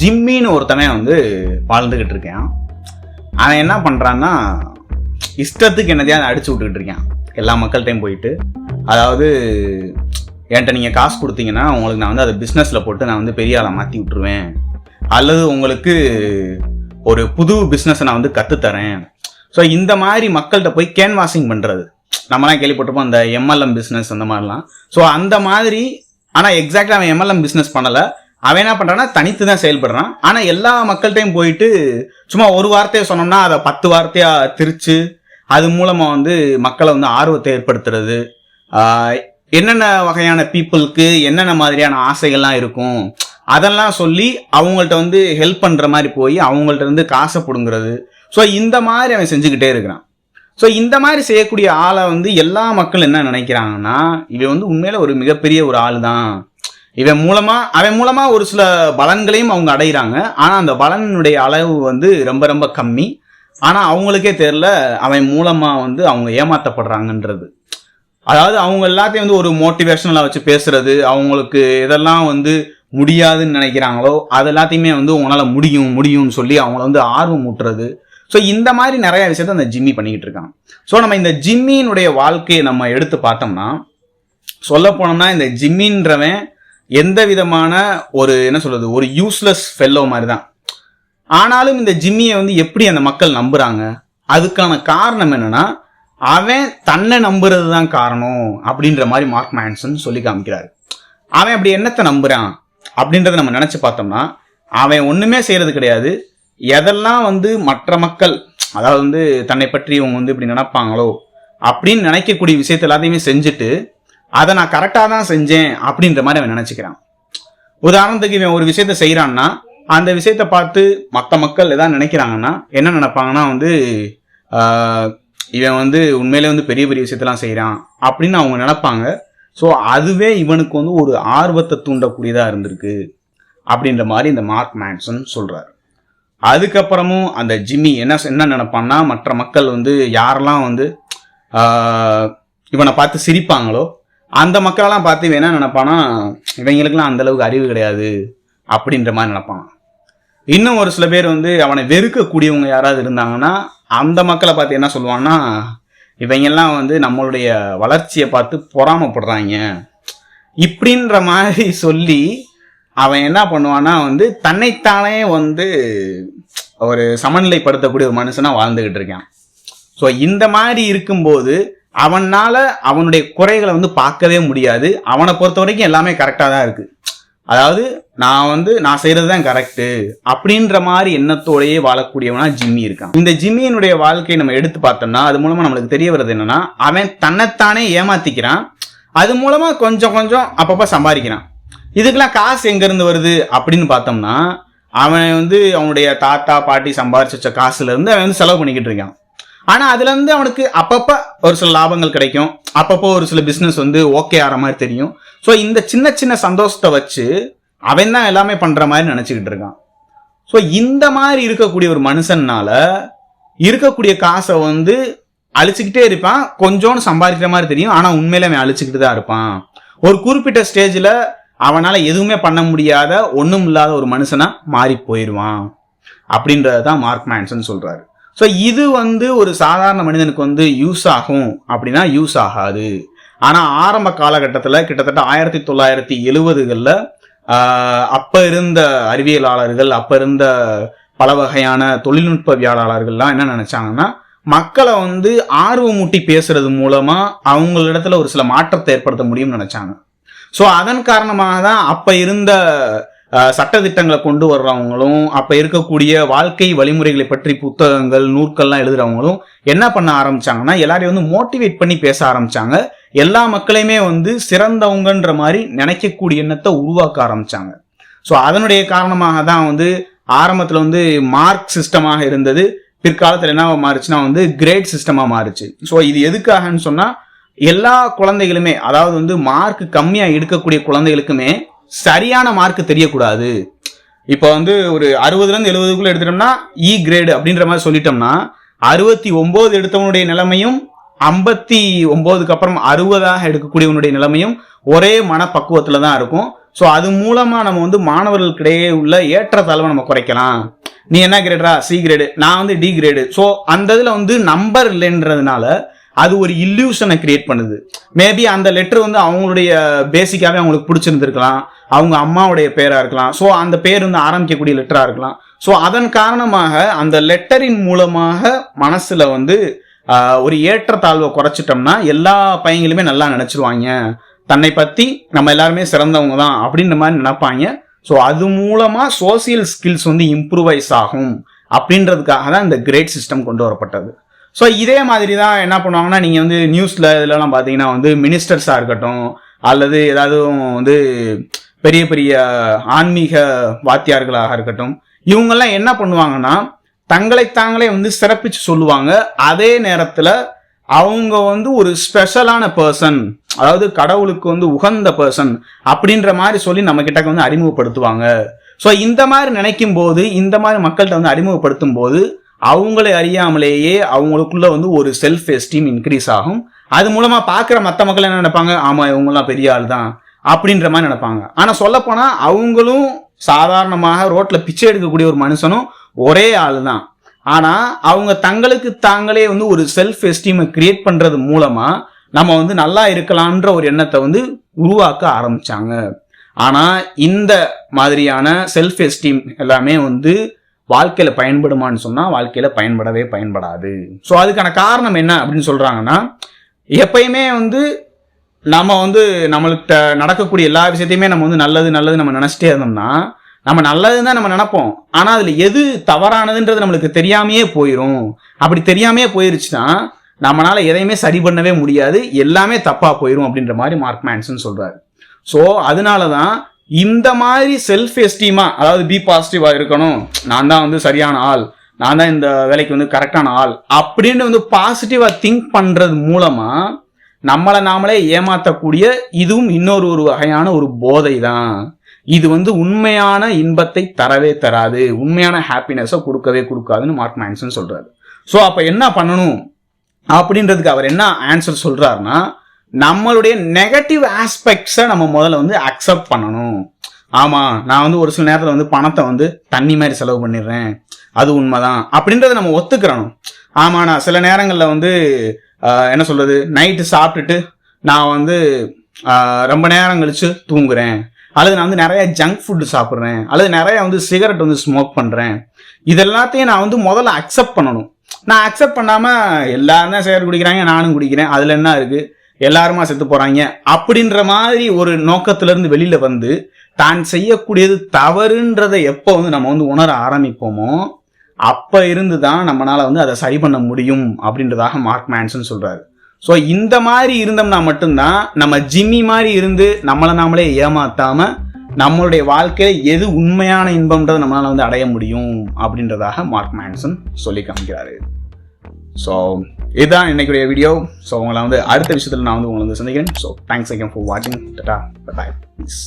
ஜிம்மின்னு ஒருத்தவன் வந்து வாழ்ந்துகிட்டு இருக்கேன். அவன் என்ன பண்றான்னா இஷ்டத்துக்கு என்னதையாவது அடிச்சு விட்டுக்கிட்டு இருக்கான் எல்லா மக்கள்கிட்டையும் போயிட்டு. அதாவது என்கிட்ட நீங்கள் காசு கொடுத்தீங்கன்னா உங்களுக்கு நான் வந்து அதை பிஸ்னஸில் போட்டு நான் வந்து பெரிய ஆளை மாற்றி விட்டுருவேன், அல்லது உங்களுக்கு ஒரு புது பிஸ்னஸை நான் வந்து கற்றுத்தரேன். ஸோ இந்த மாதிரி மக்கள்கிட்ட போய் கேன்வாசிங் பண்ணுறது, நம்மலாம் கேள்விப்பட்டிருப்போம் அந்த எம்எல்எம் பிஸ்னஸ் அந்த மாதிரிலாம். ஸோ அந்த மாதிரி, ஆனால் எக்ஸாக்டாக அவன் எம்எல்எம் பிஸ்னஸ் பண்ணலை. அவன் என்ன பண்ணுறான்னா தனித்து தான் செயல்படுறான். ஆனால் எல்லா மக்கள்கிட்டையும் போயிட்டு சும்மா ஒரு வார்த்தையை சொன்னோம்னா அதை 10 வார்த்தையாக திரிச்சு அது மூலமாக வந்து மக்களை வந்து ஆர்வத்தை ஏற்படுத்துறது, என்னென்ன வகையான பீப்புளுக்கு என்னென்ன மாதிரியான ஆசைகள்லாம் இருக்கும் அதெல்லாம் சொல்லி அவங்கள்ட்ட வந்து ஹெல்ப் பண்ணுற மாதிரி போய் அவங்கள்ட்ட இருந்து காசை பிடுங்கிறது. ஸோ இந்த மாதிரி அவன் செஞ்சுக்கிட்டே இருக்கிறான். ஸோ இந்த மாதிரி செய்யக்கூடிய ஆளை வந்து எல்லா மக்கள் என்ன நினைக்கிறாங்கன்னா, இவன் வந்து உண்மையில ஒரு மிகப்பெரிய ஒரு ஆள் தான், அவன் மூலமா ஒரு சில பலன்களையும் அவங்க அடைகிறாங்க. ஆனால் அந்த பலனுடைய அளவு வந்து ரொம்ப ரொம்ப கம்மி. ஆனால் அவங்களுக்கே தெரியல அவன் மூலமா வந்து அவங்க ஏமாற்றப்படுறாங்கன்றது. அதாவது அவங்க எல்லாத்தையும் வந்து ஒரு மோட்டிவேஷனலாக வச்சு பேசுறது, அவங்களுக்கு எதெல்லாம் வந்து முடியாதுன்னு நினைக்கிறாங்களோ அது எல்லாத்தையுமே வந்து உங்களால் முடியும்னு சொல்லி அவங்கள வந்து ஆர்வம் ஊட்டுறது. ஸோ இந்த மாதிரி நிறைய விஷயத்த அந்த ஜிம்மி பண்ணிக்கிட்டு இருக்காங்க. ஸோ நம்ம இந்த ஜிம்மியினுடைய வாழ்க்கையை நம்ம எடுத்து பார்த்தோம்னா, சொல்ல போனோம்னா இந்த ஜிம்மின்றவன் எந்த விதமான ஒரு என்ன சொல்றது, ஒரு யூஸ்லெஸ் ஃபெல்லோ மாதிரி தான். ஆனாலும் இந்த ஜிம்மியை வந்து எப்படி அந்த மக்கள் நம்புறாங்க, அதுக்கான காரணம் என்னன்னா அவன் தன்னை நம்புறது தான் காரணம் அப்படின்ற மாதிரி மார்க் மேன்சன் சொல்லி காமிக்கிறாரு. அவன் அப்படி என்னத்தை நம்புறான் அப்படின்றத நம்ம நினைச்சு பார்த்தோம்னா, அவன் ஒண்ணுமே செய்யறது கிடையாது. எதெல்லாம் வந்து மற்ற மக்கள், அதாவது வந்து தன்னை பற்றி இவங்க வந்து இப்படி நினைப்பாங்களோ அப்படின்னு நினைக்கக்கூடிய விஷயத்த எல்லாத்தையுமே செஞ்சுட்டு அதை நான் கரெக்டாக தான் செஞ்சேன் அப்படின்ற மாதிரி அவன் நினைச்சுக்கிறான். உதாரணத்துக்கு இவன் ஒரு விஷயத்த செய்யறான்னா அந்த விஷயத்த பார்த்து மற்ற மக்கள் எதாவது நினைக்கிறாங்கன்னா என்ன நினைப்பாங்கன்னா வந்து இவன் வந்து உண்மையிலே வந்து பெரிய பெரிய விஷயத்தெல்லாம் செய்கிறான் அப்படின்னு அவங்க நினைப்பாங்க. ஸோ அதுவே இவனுக்கு வந்து ஒரு ஆர்வத்தை தூண்டக்கூடியதாக இருந்திருக்கு அப்படின்ற மாதிரி இந்த மார்க் மேன்சன் சொல்கிறார். அதுக்கப்புறமும் அந்த ஜிம்மி என்ன நினைப்பான்னா, மற்ற மக்கள் வந்து யாரெல்லாம் வந்து இவனை பார்த்து சிரிப்பாங்களோ அந்த மக்களெல்லாம் பார்த்து இவன் என்ன நினைப்பானா, இவங்களுக்கெல்லாம் அந்தளவுக்கு அறிவு கிடையாது அப்படின்ற மாதிரி நினைப்பான். இன்னும் ஒரு சில பேர் வந்து அவனை வெறுக்கக்கூடியவங்க யாராவது இருந்தாங்கன்னா அந்த மக்களை பார்த்து என்ன சொல்லுவான்னா, இவங்கெல்லாம் வந்து நம்மளுடைய வளர்ச்சியை பார்த்து பொறாமப்படுறாங்க இப்படின்ற மாதிரி சொல்லி அவன் என்ன பண்ணுவான்னா வந்து தன்னைத்தானே வந்து ஒரு சமநிலைப்படுத்தக்கூடிய ஒரு மனுஷனா வாழ்ந்துகிட்டு இருக்கான். ஸோ இந்த மாதிரி இருக்கும்போது அவனால அவனுடைய குறைகளை வந்து பார்க்கவே முடியாது. அவனை பொறுத்த வரைக்கும் எல்லாமே கரெக்டாக தான் இருக்கு. அதாவது நான் செய்யறது தான் கரெக்டு அப்படின்ற மாதிரி எண்ணத்தோடையே வாழக்கூடியவனா ஜிம்மி இருக்கான். இந்த ஜிம்மியினுடைய வாழ்க்கையை நம்ம எடுத்து பார்த்தோம்னா அது மூலமா நம்மளுக்கு தெரிய வருது என்னன்னா, அவன் தன்னைத்தானே ஏமாத்திக்கிறான், அது மூலமா கொஞ்சம் கொஞ்சம் அப்பப்ப சம்பாதிக்கிறான். இதுக்கெல்லாம் காசு எங்க இருந்து வருது அப்படின்னு பார்த்தோம்னா, அவன் வந்து அவனுடைய தாத்தா பாட்டி சம்பாதிச்சு வச்ச காசுல இருந்து அவன் வந்து செலவு பண்ணிக்கிட்டு இருக்கான். ஆனா அதுல இருந்து அவனுக்கு அப்பப்ப ஒரு சில லாபங்கள் கிடைக்கும், அப்பப்போ ஒரு சில பிசினஸ் வந்து ஓகே ஆகிற மாதிரி தெரியும். ஸோ இந்த சின்ன சின்ன சந்தோஷத்தை வச்சு அவன் தான் எல்லாமே பண்ற மாதிரி நினைச்சுக்கிட்டு இருக்கான். ஸோ இந்த மாதிரி இருக்கக்கூடிய ஒரு மனுஷனால இருக்கக்கூடிய காசை வந்து அழிச்சுக்கிட்டே இருப்பான். கொஞ்சோன்னு சம்பாதிக்கிற மாதிரி தெரியும், ஆனா உண்மையில அவன் அழிச்சுக்கிட்டு தான் இருப்பான். ஒரு குறிப்பிட்ட ஸ்டேஜ்ல அவனால எதுவுமே பண்ண முடியாத ஒண்ணும் இல்லாத ஒரு மனுஷனா மாறி போயிடுவான் அப்படின்றதான் மார்க் மேன்சன் சொல்றாரு. ஸோ இது வந்து ஒரு சாதாரண மனிதனுக்கு வந்து யூஸ் ஆகும் அப்படின்னா யூஸ் ஆகாது. ஆனால் ஆரம்ப காலகட்டத்தில் கிட்டத்தட்ட 1970களில் அப்போ இருந்த அறிவியலாளர்கள், அப்போ இருந்த பல வகையான தொழில்நுட்பவியலாளர்கள்லாம் என்ன நினைச்சாங்கன்னா, மக்களை வந்து ஆர்வமூட்டி பேசுறது மூலமா அவங்களிடத்துல ஒரு சில மாற்றத்தை ஏற்படுத்த முடியும்னு நினைச்சாங்க. ஸோ அதன் காரணமாக தான் அப்போ இருந்த சட்டத்திட்டங்களை கொண்டு வர்றவங்களும், அப்ப இருக்கக்கூடிய வாழ்க்கை வழிமுறைகளை பற்றி புத்தகங்கள் நூற்கள்லாம் எழுதுறவங்களும் என்ன பண்ண ஆரம்பிச்சாங்கன்னா, எல்லாரையும் வந்து மோட்டிவேட் பண்ணி பேச ஆரம்பிச்சாங்க. எல்லா மக்களையுமே வந்து சிறந்தவங்கன்ற மாதிரி நினைக்கக்கூடிய எண்ணத்தை உருவாக்க ஆரம்பிச்சாங்க. ஸோ அதனுடைய காரணமாக தான் வந்து ஆரம்பத்தில் வந்து மார்க் சிஸ்டமாக இருந்தது, பிற்காலத்தில் என்ன மாறுச்சுன்னா வந்து கிரேட் சிஸ்டமா மாறுச்சு. ஸோ இது எதுக்காகன்னு சொன்னா, எல்லா குழந்தைகளுமே, அதாவது வந்து மார்க் கம்மியா எடுக்கக்கூடிய குழந்தைகளுக்குமே சரியான மார்க் தெரியக்கூடாது. இப்போ வந்து ஒரு 60லேருந்து 70க்குள்ள எடுத்துட்டோம்னா இ கிரேடு அப்படின்ற மாதிரி சொல்லிட்டோம்னா, 69 எடுத்தவனுடைய நிலைமையும் 59க்கு அப்புறம் 60 எடுக்கக்கூடியவனுடைய நிலைமையும் ஒரே மனப்பக்குவத்துல தான் இருக்கும். ஸோ அது மூலமா நம்ம வந்து மாணவர்களுக்கிடையே உள்ள ஏற்றத்தாழ்வை நம்ம குறைக்கலாம். நீ என்ன கிரேடா? சி கிரேடு, நான் வந்து டி கிரேடு. ஸோ அந்த இதில் வந்து நம்பர் இல்லைன்றதுனால அது ஒரு இல்யூஷனை கிரியேட் பண்ணுது. மேபி அந்த லெட்டர் வந்து அவங்களுடைய பேசிக்காவே அவங்களுக்கு பிடிச்சிருந்துருக்கலாம், அவங்க அம்மாவுடைய பேரா இருக்கலாம், ஸோ அந்த பேர் வந்து ஆரம்பிக்கக்கூடிய லெட்டரா இருக்கலாம். ஸோ அதன் காரணமாக அந்த லெட்டரின் மூலமாக மனசுல வந்து ஒரு ஏற்றத்தாழ்வை குறைச்சிட்டோம்னா எல்லா பையங்களுமே நல்லா நினைச்சிருவாங்க, தன்னை பத்தி நம்ம எல்லாருமே சிறந்தவங்க தான் அப்படின்ற மாதிரி நினைப்பாங்க. ஸோ அது மூலமா சோசியல் ஸ்கில்ஸ் வந்து இம்ப்ரூவைஸ் ஆகும் அப்படின்றதுக்காக தான் இந்த கிரேட் சிஸ்டம் கொண்டு வரப்பட்டது. ஸோ இதே மாதிரி தான் என்ன பண்ணுவாங்கன்னா, நீங்கள் வந்து நியூஸில் இதெல்லாம் பார்த்தீங்கன்னா வந்து மினிஸ்டர்ஸாக இருக்கட்டும், அல்லது ஏதாவது வந்து பெரிய பெரிய ஆன்மீக வாத்தியார்களாக இருக்கட்டும், இவங்கெல்லாம் என்ன பண்ணுவாங்கன்னா தங்களை தாங்களே வந்து சிறப்பிச்சு சொல்லுவாங்க. அதே நேரத்தில் அவங்க வந்து ஒரு ஸ்பெஷலான பர்சன், அதாவது கடவுளுக்கு வந்து உகந்த பர்சன் அப்படின்ற மாதிரி சொல்லி நம்ம கிட்ட வந்து அறிமுகப்படுத்துவாங்க. ஸோ இந்த மாதிரி நினைக்கும் போது, இந்த மாதிரி மக்கள்கிட்ட வந்து அறிமுகப்படுத்தும் போது அவங்களை அறியாமலேயே அவங்களுக்குள்ள வந்து ஒரு செல்ஃப் எஸ்டீம் இன்க்ரீஸ் ஆகும். அது மூலமா பார்க்குற மற்ற மக்கள் என்ன நினைப்பாங்க, ஆமா இவங்கெல்லாம் பெரிய ஆள் தான் அப்படின்ற மாதிரி நினைப்பாங்க. ஆனால் சொல்லப்போனா அவங்களும் சாதாரணமாக ரோட்ல பிச்சை எடுக்கக்கூடிய ஒரு மனுஷனும் ஒரே ஆள் தான். ஆனா அவங்க தங்களுக்கு தாங்களே வந்து ஒரு செல்ஃப் எஸ்டீமை கிரியேட் பண்றது மூலமா நம்ம வந்து நல்லா இருக்கலாம்ன்ற ஒரு எண்ணத்தை வந்து உருவாக்க ஆரம்பிச்சாங்க. ஆனா இந்த மாதிரியான செல்ஃப் எஸ்டீம் எல்லாமே வந்து வாழ்க்கையில பயன்படுமான்னு சொன்னா வாழ்க்கையில பயன்படாது. ஸோ அதுக்கான காரணம் என்ன அப்படின்னு சொல்றாங்கன்னா, எப்பயுமே வந்து நம்ம வந்து நம்மள்கிட்ட நடக்கக்கூடிய எல்லா விஷயத்தையுமே நம்ம வந்து நல்லது நம்ம நினைச்சிட்டே இருந்தோம்னா நம்ம நல்லதுதான் நம்ம நினைப்போம். ஆனா அதுல எது தவறானதுன்றது நம்மளுக்கு தெரியாமையே போயிடும். அப்படி தெரியாமையே போயிருச்சுன்னா நம்மளால எதையுமே சரி பண்ணவே முடியாது, எல்லாமே தப்பா போயிடும் அப்படின்ற மாதிரி மார்க் மேன்சன் சொல்றாரு. ஸோ அதனாலதான் இந்த மாதிரி செல்ஃப் எஸ்டீமா, அதாவது பி பாசிட்டிவா இருக்கணும், நான் தான் வந்து சரியான ஆள், நான் தான் இந்த வேலைக்கு வந்து கரெக்டான ஆள் அப்படின்னு வந்து பாசிட்டிவா திங்க் பண்றது மூலமா நம்மளை நாமளே ஏமாத்தக்கூடிய இதுவும் இன்னொரு வகையான ஒரு போதை தான். இது வந்து உண்மையான இன்பத்தை தரவே தராது, உண்மையான ஹாப்பினஸை கொடுக்காதுன்னு மார்க் மேன்சன் சொல்றாரு. ஸோ அப்ப என்ன பண்ணணும் அப்படின்றதுக்கு அவர் என்ன ஆன்சர் சொல்றாருன்னா, நம்மளுடைய நெகட்டிவ் ஆஸ்பெக்ட்ஸை நம்ம முதல்ல வந்து அக்செப்ட் பண்ணணும். ஆமா, நான் வந்து ஒரு சில நேரத்தில் வந்து பணத்தை வந்து தண்ணி மாதிரி செலவு பண்ணிடுறேன், அது உண்மைதான் அப்படின்றத நம்ம ஒத்துக்கிறணும். ஆமா, நான் சில நேரங்களில் வந்து என்ன சொல்றது, நைட்டு சாப்பிட்டுட்டு நான் வந்து ரொம்ப நேரம் கழிச்சு தூங்குறேன், அல்லது நான் வந்து நிறைய ஜங்க் ஃபுட்டு சாப்பிட்றேன், அல்லது நிறைய வந்து சிகரெட் வந்து ஸ்மோக் பண்றேன். இதெல்லாத்தையும் நான் வந்து முதல்ல அக்செப்ட் பண்ணணும். நான் அக்செப்ட் பண்ணாம எல்லாரும் தான் சிகரெட் குடிக்கிறாங்க, நானும் குடிக்கிறேன், அதுல என்ன இருக்கு, எல்லாருமா செத்து போறாங்க அப்படின்ற மாதிரி ஒரு நோக்கத்துல இருந்து வெளியில வந்து தான் செய்யக்கூடியது தவறுன்றதை எப்போ வந்து நம்ம வந்து உணர ஆரம்பிப்போமோ அப்ப இருந்துதான் நம்மளால வந்து அதை சரி பண்ண முடியும் அப்படின்றதாக மார்க் மேன்சன் சொல்றாரு. ஸோ இந்த மாதிரி இருந்தோம்னா மட்டும்தான் நம்ம ஜிம்மி மாதிரி இருந்து நம்மளை நாமளே ஏமாத்தாம நம்மளுடைய வாழ்க்கையில எது உண்மையான இன்பம்ன்றதை நம்மளால வந்து அடைய முடியும் அப்படின்றதாக மார்க் மேன்சன் சொல்லி காமிக்கிறாரு. ஸோ இதுதான் இன்னைக்குரிய வீடியோ. ஸோ உங்களை வந்து அடுத்த விஷயத்துல நான் வந்து உங்களை வந்து சந்திக்கிறேன். ஸோ தேங்க்ஸ் அகேன் ஃபார் வாட்சிங். Tata, bye, piece.